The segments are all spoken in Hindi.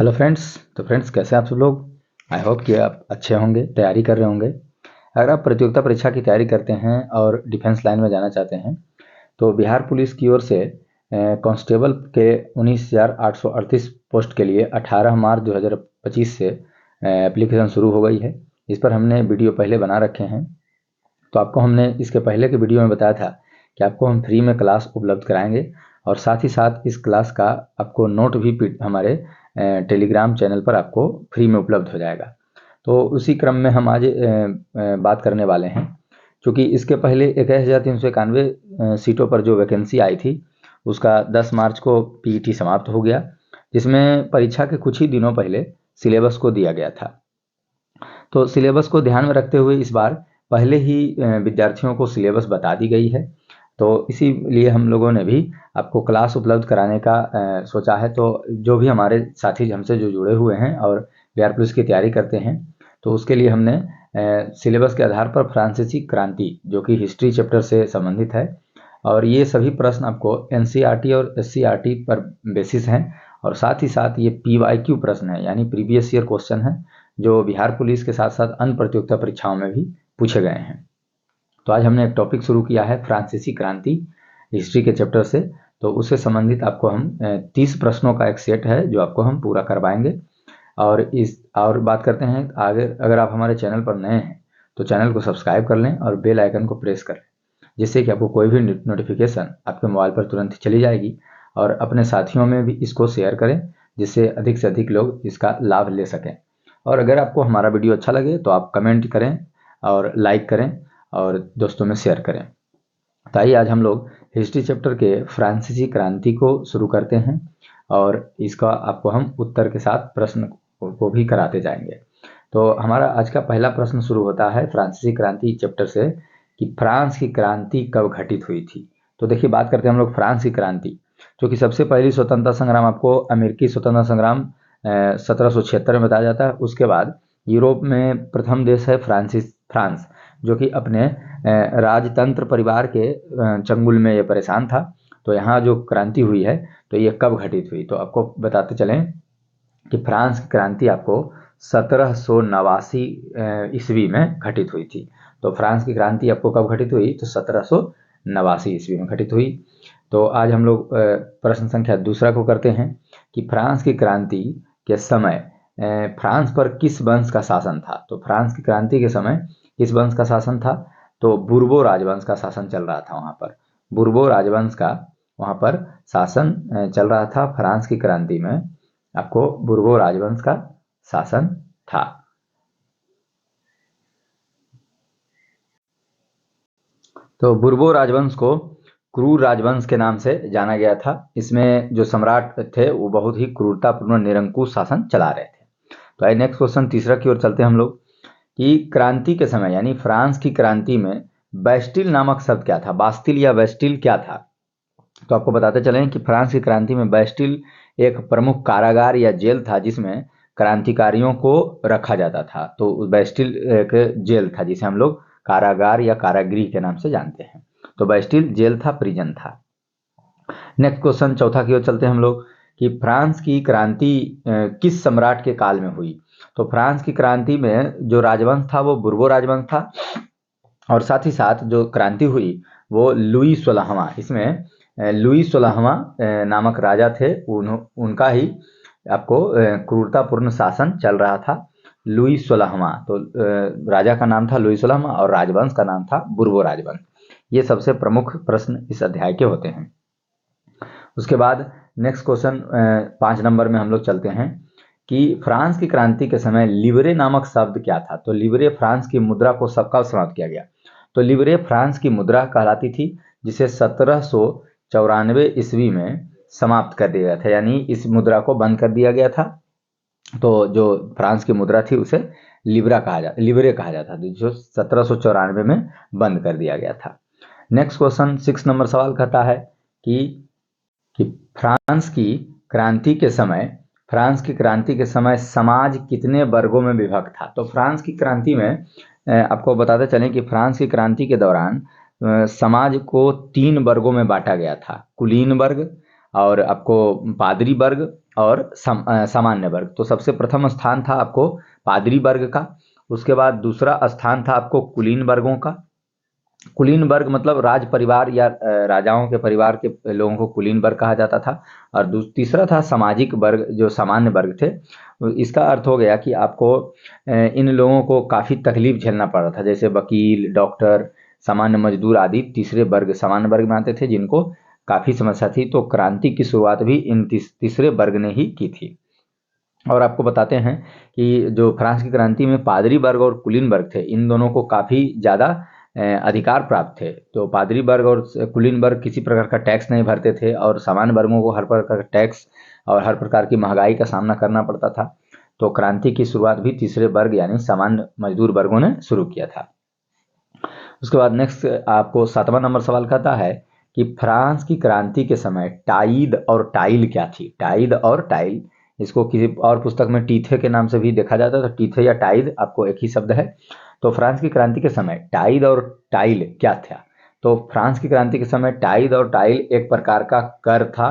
Hello friends. तो फ्रेंड्स, कैसे आप सब लोग? आई होप कि आप अच्छे होंगे, तैयारी कर रहे होंगे। अगर आप प्रतियोगिता परीक्षा की तैयारी करते हैं और डिफेंस लाइन में जाना चाहते हैं तो बिहार पुलिस की ओर से कांस्टेबल के 19,838 पोस्ट के लिए 18 मार्च 2025 से एप्लीकेशन शुरू हो गई है। इस पर हमने वीडियो पहले बना रखे हैं। तो आपको हमने इसके पहले के वीडियो में बताया था कि आपको हम फ्री में क्लास उपलब्ध कराएंगे और साथ ही साथ इस क्लास का आपको नोट भी हमारे टेलीग्राम चैनल पर आपको फ्री में उपलब्ध हो जाएगा। तो उसी क्रम में हम आज बात करने वाले हैं। क्योंकि इसके पहले 21,391 सीटों पर जो वैकेंसी आई थी उसका 10 मार्च को पीईटी समाप्त हो गया, जिसमें परीक्षा के कुछ ही दिनों पहले सिलेबस को दिया गया था। तो सिलेबस को ध्यान में रखते हुए इस बार पहले ही विद्यार्थियों को सिलेबस बता दी गई है। तो इसीलिए हम लोगों ने भी आपको क्लास उपलब्ध कराने का सोचा है। तो जो भी हमारे साथी हमसे जो जुड़े हुए हैं और बिहार पुलिस की तैयारी करते हैं तो उसके लिए हमने सिलेबस के आधार पर फ्रांसीसी क्रांति जो कि हिस्ट्री चैप्टर से संबंधित है और ये सभी प्रश्न आपको एनसीईआरटी और एससीईआरटी पर बेसिस हैं और साथ ही साथ ये पीवाईक्यू प्रश्न है, यानी प्रीवियस ईयर क्वेश्चन है, जो बिहार पुलिस के साथ साथ अन्य प्रतियोगिता परीक्षाओं में भी पूछे गए हैं। तो आज हमने एक टॉपिक शुरू किया है फ्रांसीसी क्रांति हिस्ट्री के चैप्टर से। तो उससे संबंधित आपको हम 30 प्रश्नों का एक सेट है जो आपको हम पूरा करवाएंगे। और बात करते हैं आगे। अगर आप हमारे चैनल पर नए हैं तो चैनल को सब्सक्राइब कर लें और बेल आइकन को प्रेस कर लें, जिससे कि आपको कोई भी नोटिफिकेशन आपके मोबाइल पर तुरंत चली जाएगी। और अपने साथियों में भी इसको शेयर करें जिससे अधिक से अधिक लोग इसका लाभ ले सकें। और अगर आपको हमारा वीडियो अच्छा लगे तो आप कमेंट करें और लाइक करें और दोस्तों में शेयर करें। तो आइए आज हम लोग हिस्ट्री चैप्टर के फ्रांसीसी क्रांति को शुरू करते हैं और इसका आपको हम उत्तर के साथ प्रश्न को भी कराते जाएंगे। तो हमारा आज का पहला प्रश्न शुरू होता है फ्रांसीसी क्रांति चैप्टर से कि फ्रांस की क्रांति कब घटित हुई थी। तो देखिए, बात करते हैं हम लोग फ्रांस की क्रांति, जो कि सबसे पहली स्वतंत्रता संग्राम आपको अमेरिकी स्वतंत्रता संग्राम 1776 में बताया जाता है। उसके बाद यूरोप में प्रथम देश है फ्रांस, जो कि अपने राजतंत्र परिवार के चंगुल में ये परेशान था। तो यहाँ जो क्रांति हुई है तो ये कब घटित हुई, तो आपको बताते चलें कि फ्रांस की क्रांति आपको 1789 ईस्वी में घटित हुई थी। तो फ्रांस की क्रांति आपको कब घटित हुई, तो 1789 ईस्वी में घटित हुई। तो आज हम लोग प्रश्न संख्या दूसरा को करते हैं कि फ्रांस की क्रांति के समय फ्रांस पर किस वंश का शासन था। तो फ्रांस की क्रांति के समय किस वंश का शासन था, तो बुर्बो राजवंश का शासन चल रहा था वहाँ पर। बुर्बो राजवंश का वहाँ पर शासन चल रहा था। फ्रांस की क्रांति में आपको बुर्बो राजवंश का शासन था। तो बुर्बो राजवंश को क्रूर राजवंश के नाम से जाना गया था। इसमें जो सम्राट थे वो बहुत ही क्रूरतापूर्ण निरंकुश शासन चला रहे थे। तो आइए नेक्स्ट क्वेश्चन तीसरा की ओर चलते हैं हम लोग कि क्रांति के समय यानी फ्रांस की क्रांति में बैस्टिल नामक शब्द क्या था। बास्टिल या बैस्टिल क्या था, तो आपको बताते चलें कि फ्रांस की क्रांति में बैस्टिल एक प्रमुख कारागार या जेल था जिसमें क्रांतिकारियों को रखा जाता था। तो बैस्टिल एक जेल था जिसे हम लोग कारागार या कारागृह के नाम से जानते हैं। तो बैस्टिल जेल था, प्रिजन था। नेक्स्ट क्वेश्चन चौथा की ओर चलते हैं हम लोग कि फ्रांस की क्रांति किस सम्राट के काल में हुई। तो फ्रांस की क्रांति में जो राजवंश था वो बुर्बो राजवंश था और साथ ही साथ जो क्रांति हुई वो लुई 16वां, इसमें लुई 16वां नामक राजा थे। उनका ही आपको क्रूरतापूर्ण शासन चल रहा था, लुई 16वां। तो राजा का नाम था लुई 16वां और राजवंश का नाम था बुर्बो राजवंश। ये सबसे प्रमुख प्रश्न इस अध्याय के होते हैं। उसके बाद नेक्स्ट क्वेश्चन 5 नंबर में हम लोग चलते हैं कि फ्रांस की क्रांति के समय लिवरे नामक शब्द क्या था। तो लिवरे फ्रांस की मुद्रा को कब समाप्त किया गया, तो लिवरे फ्रांस की मुद्रा कहलाती थी जिसे 1794 ईस्वी में समाप्त कर दिया गया था, यानी इस मुद्रा को बंद कर दिया गया था। तो जो फ्रांस की मुद्रा थी उसे लिवरे कहा जाता था, जो 1794 में बंद कर दिया गया था। नेक्स्ट क्वेश्चन 6 नंबर सवाल कहता है कि फ्रांस की क्रांति के समय समाज कितने वर्गों में विभक्त था। तो फ्रांस की क्रांति में आपको बताते चलें कि फ्रांस की क्रांति के दौरान समाज को 3 वर्गों में बांटा गया था, कुलीन वर्ग और आपको पादरी वर्ग और सामान्य वर्ग। तो सबसे प्रथम स्थान था आपको पादरी वर्ग का, उसके बाद दूसरा स्थान था आपको कुलीन वर्गों का। कुलीन वर्ग मतलब राज परिवार या राजाओं के परिवार के लोगों को कुलीन वर्ग कहा जाता था। और तीसरा था सामाजिक वर्ग जो सामान्य वर्ग थे। इसका अर्थ हो गया कि आपको इन लोगों को काफ़ी तकलीफ झेलना पड़ रहा था, जैसे वकील, डॉक्टर, सामान्य मजदूर आदि तीसरे वर्ग सामान्य वर्ग में आते थे, जिनको काफ़ी समस्या थी। तो क्रांति की शुरुआत भी इन तीसरे वर्ग ने ही की थी। और आपको बताते हैं कि जो फ्रांस की क्रांति में पादरी वर्ग और कुलीन वर्ग थे, इन दोनों को काफ़ी ज़्यादा अधिकार प्राप्त थे। तो पादरी वर्ग और कुलीन वर्ग किसी प्रकार का टैक्स नहीं भरते थे और सामान्य वर्गों को हर प्रकार का टैक्स और हर प्रकार की महंगाई का सामना करना पड़ता था। तो क्रांति की शुरुआत भी तीसरे वर्ग यानी सामान्य मजदूर वर्गों ने शुरू किया था। उसके बाद नेक्स्ट आपको 7वां नंबर सवाल कहता है कि फ्रांस की क्रांति के समय टाइद और टाइल क्या थी। टाइद और टाइल, इसको किसी और पुस्तक में टीथे के नाम से भी देखा जाता है, तो टीथे या टाइद आपको एक ही शब्द है। तो फ्रांस की क्रांति के समय टाइद और टाइल क्या था। तो फ्रांस की क्रांति के समय टाइद और टाइल एक प्रकार का कर था।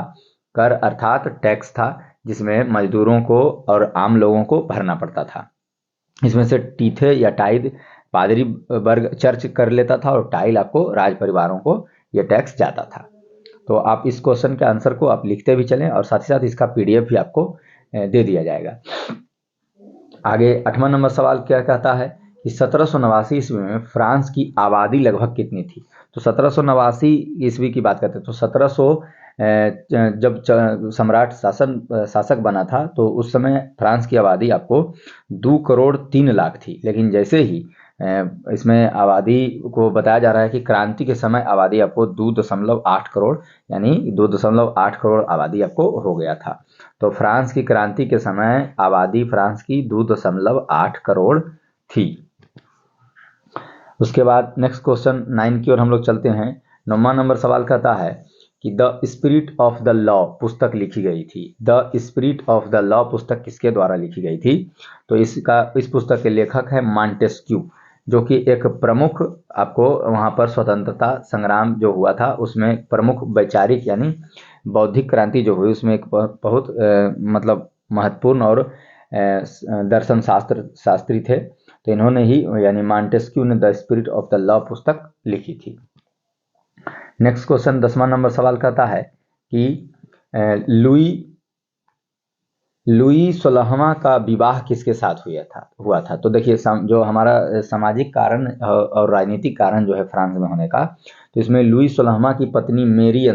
कर अर्थात टैक्स था, जिसमें मजदूरों को और आम लोगों को भरना पड़ता था। इसमें से टीथे या टाइद पादरी वर्ग चर्च कर लेता था और टाइल आपको राज परिवारों को यह टैक्स जाता था। तो आप इस क्वेश्चन के आंसर को आप लिखते भी चलें और साथ ही साथ इसका पीडीएफ भी आपको दे दिया जाएगा। आगे 8वां नंबर सवाल क्या कहता है कि 1789 ईस्वी में फ्रांस की आबादी लगभग कितनी थी। तो 1789 ईस्वी की बात करते हैं तो 1700 जब सम्राट शासक बना था तो उस समय फ्रांस की आबादी आपको 2,03,00,000 थी। लेकिन जैसे ही इसमें आबादी को बताया जा रहा है कि क्रांति के समय आबादी आपको 2.8 करोड़ यानी 2.8 करोड़ आबादी आपको हो गया था। तो फ्रांस की क्रांति के समय आबादी फ्रांस की 2.8 करोड़ थी। उसके बाद नेक्स्ट क्वेश्चन 9 की ओर हम लोग चलते हैं। 9वां नंबर सवाल कहता है कि the spirit of the law पुस्तक लिखी गई थी। The spirit of the law पुस्तक किसके द्वारा लिखी गई थी। तो इस पुस्तक के लेखक है मॉन्टेस्क्यू, जो कि एक प्रमुख आपको वहाँ पर स्वतंत्रता संग्राम जो हुआ था उसमें प्रमुख वैचारिक यानी बौद्धिक क्रांति जो हुई उसमें एक बहुत मतलब महत्वपूर्ण और दर्शन शास्त्री थे। तो इन्होंने ही यानी मॉन्टेस्क्यू ने the spirit of the law पुस्तक लिखी थी। नेक्स्ट क्वेश्चन 10वां नंबर सवाल कहता है कि लुई 16वां का विवाह किसके साथ हुआ था। तो देखिए जो हमारा सामाजिक कारण और राजनीतिक कारण जो है फ्रांस में होने का, तो इसमें लुई 16वां की पत्नी मेरी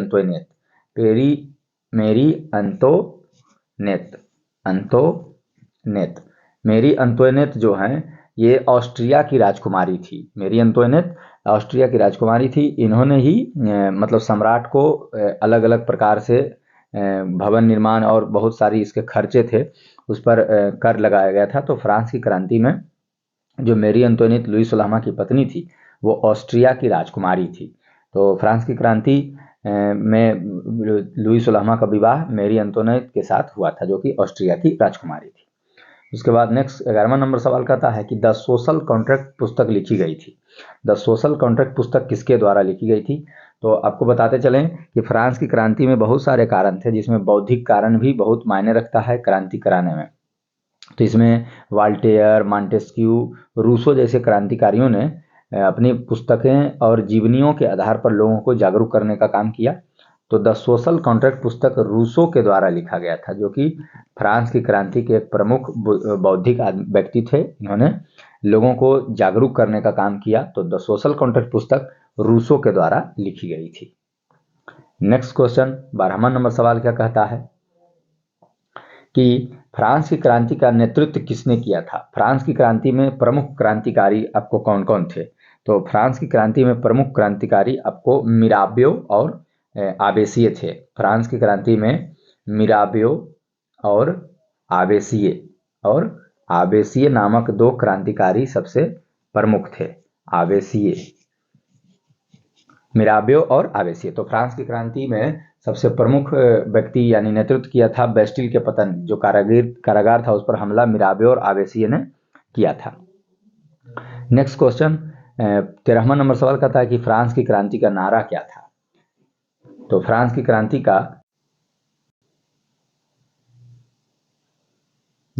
अंतोनेट जो हैं ये ऑस्ट्रिया की राजकुमारी थी। मेरी अंतोनेट ऑस्ट्रिया की राजकुमारी थी। इन्होंने ही मतलब सम्राट को अलग अलग प्रकार से भवन निर्माण और बहुत सारी इसके खर्चे थे उस पर कर लगाया गया था। तो फ्रांस की क्रांति में जो मेरी अंतोनेट लुई 16वां की पत्नी थी वो ऑस्ट्रिया की राजकुमारी थी। तो फ्रांस की क्रांति में लुई 16वां का विवाह मेरी अंतोनेट के साथ हुआ था, जो कि ऑस्ट्रिया की राजकुमारी थी। उसके बाद नेक्स्ट 11वां नंबर सवाल कहता है कि द सोशल कॉन्ट्रैक्ट पुस्तक लिखी गई थी। द सोशल कॉन्ट्रैक्ट पुस्तक किसके द्वारा लिखी गई थी। तो आपको बताते चलें कि फ्रांस की क्रांति में बहुत सारे कारण थे, जिसमें बौद्धिक कारण भी बहुत मायने रखता है क्रांति कराने में। तो इसमें वाल्टेयर, मॉन्टेस्क्यू, रूसो जैसे क्रांतिकारियों ने अपनी पुस्तकें और जीवनियों के आधार पर लोगों को जागरूक करने का काम किया। तो द सोशल कॉन्ट्रैक्ट पुस्तक रूसो के द्वारा लिखा गया था, जो कि फ्रांस की क्रांति के एक प्रमुख बौद्धिक व्यक्ति थे। इन्होंने लोगों को जागरूक करने का काम किया। तो द सोशल कॉन्ट्रैक्ट पुस्तक रूसो के द्वारा लिखी गई थी। नेक्स्ट क्वेश्चन 12वां नंबर सवाल क्या कहता है कि फ्रांस की क्रांति का नेतृत्व किसने किया था। फ्रांस की क्रांति में प्रमुख क्रांतिकारी आपको कौन कौन थे। तो फ्रांस की क्रांति में प्रमुख क्रांतिकारी आपको मिराबियो और आबेसिये थे। फ्रांस की क्रांति में मिराबियो और आबेसिये नामक दो क्रांतिकारी सबसे प्रमुख थे। मिराबियो और आबेसिये। तो फ्रांस की क्रांति में सबसे प्रमुख व्यक्ति यानी नेतृत्व किया था बेस्टिल के पतन, जो कारागार था उस पर हमला मिराबियो और आबेसिये ने किया था। नेक्स्ट क्वेश्चन 13वां नंबर सवाल कहता है कि फ्रांस की क्रांति का नारा क्या था। तो फ्रांस की क्रांति का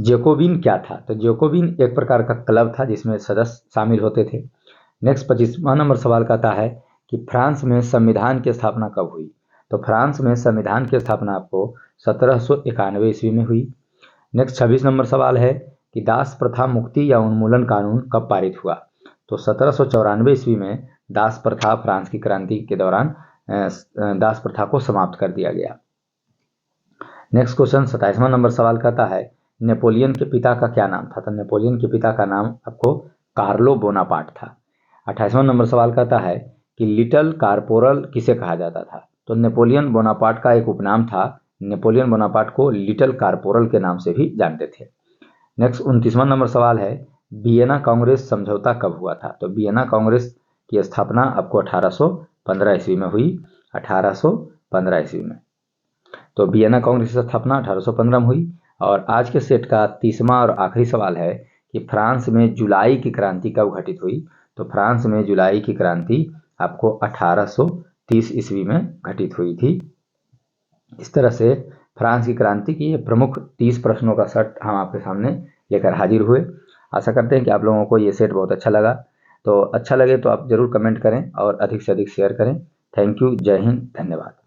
जैकोबिन क्या था? तो जैकोबिन एक प्रकार का क्लब था जिसमें सदस्य शामिल होते थे। नेक्स्ट 25वां नंबर सवाल कहता है कि फ्रांस में संविधान की स्थापना कब हुई? तो फ्रांस में संविधान की स्थापना आपको 1791 ईस्वी में हुई। नेक्स्ट 26 नंबर सवाल है कि दास प्रथा मुक्ति या उन्मूलन कानून कब पारित हुआ? तो 1794 ईस्वी में दास प्रथा, फ्रांस की क्रांति के दौरान दास प्रथा को समाप्त कर दिया गया। नेक्स्ट क्वेश्चन 27वां नंबर सवाल कहता है नेपोलियन के पिता का क्या नाम था? तो नेपोलियन के पिता का नाम आपको कार्लो बोनापार्ट था। 28वां नंबर सवाल कहता है कि लिटिल कारपोरल किसे कहा जाता था? तो नेपोलियन बोनापार्ट का एक उपनाम था। नेपोलियन बोनापार्ट को लिटिल कारपोरल के नाम से भी जानते थे। नेक्स्ट 29वां नंबर सवाल है वियना कांग्रेस समझौता कब हुआ था? तो वियना कांग्रेस की स्थापना आपको 1815 ईस्वी में हुई। 1815 ईस्वी में तो वियना कांग्रेस की स्थापना 1815 में हुई। और आज के सेट का 30वां और आखिरी सवाल है कि फ्रांस में जुलाई की क्रांति कब घटित हुई? तो फ्रांस में जुलाई की क्रांति आपको 1830 ईस्वी में घटित हुई थी। इस तरह से फ्रांस की क्रांति की प्रमुख 30 प्रश्नों का सेट हम आपके सामने लेकर हाजिर हुए। आशा करते हैं कि आप लोगों को ये सेट बहुत अच्छा लगा। तो अच्छा लगे तो आप ज़रूर कमेंट करें और अधिक से अधिक शेयर करें। Thank you. जय हिंद। धन्यवाद।